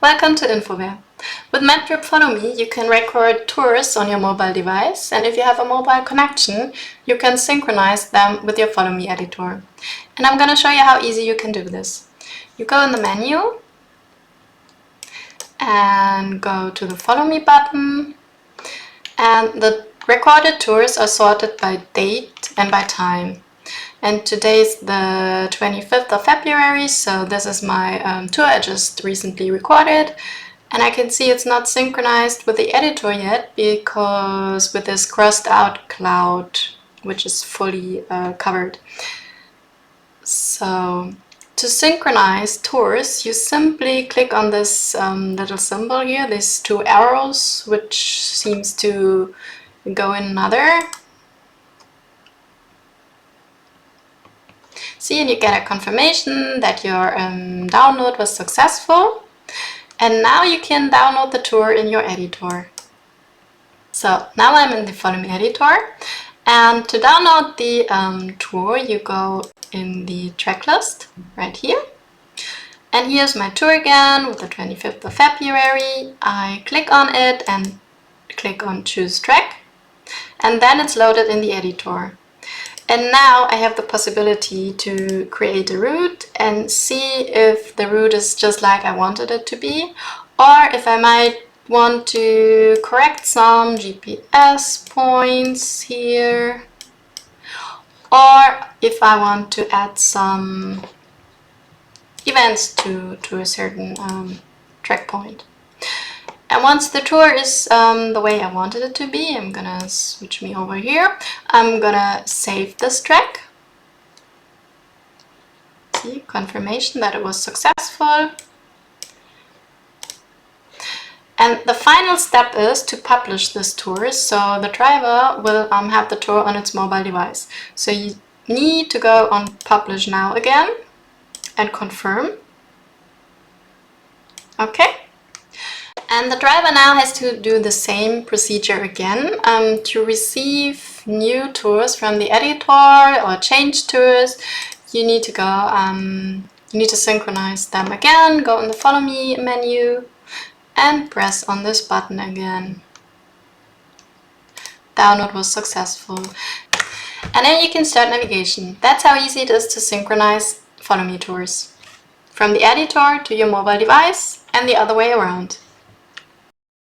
Welcome to Infoware. With MapTrip FollowMe, you can record tours on your mobile device, and if you have a mobile connection, you can synchronize them with your FollowMe Editor. And I'm going to show you how easy you can do this. You go in the menu and go to the Follow Me button, and the recorded tours are sorted by date and by time. And today's the 25th of February, so this is my tour I just recently recorded. And I can see it's not synchronized with the editor yet because with this crossed out cloud, which is fully covered. So to synchronize tours, you simply click on this little symbol here, these two arrows, which seems to go in another. See, and you get a confirmation that your download was successful. And now you can download the tour in your editor. So now I'm in the FollowMe Editor. And to download the tour, you go in the track list right here. And here's my tour again with the 25th of February. I click on it and click on Choose Track. And then it's loaded in the editor. And now I have the possibility to create a route and see if the route is just like I wanted it to be, or if I might want to correct some GPS points here, or if I want to add some events to a certain track point. And once the tour is the way I wanted it to be, I'm gonna switch me over here. I'm gonna save this track. See, confirmation that it was successful. And the final step is to publish this tour, so the driver will have the tour on its mobile device. So you need to go on Publish Now again and confirm. Okay. And the driver now has to do the same procedure again. To receive new tours from the editor or change tours, you need to go, you need to synchronize them again, go in the Follow Me menu and press on this button again. Download was successful. And then you can start navigation. That's how easy it is to synchronize Follow Me tours from the editor to your mobile device and the other way around.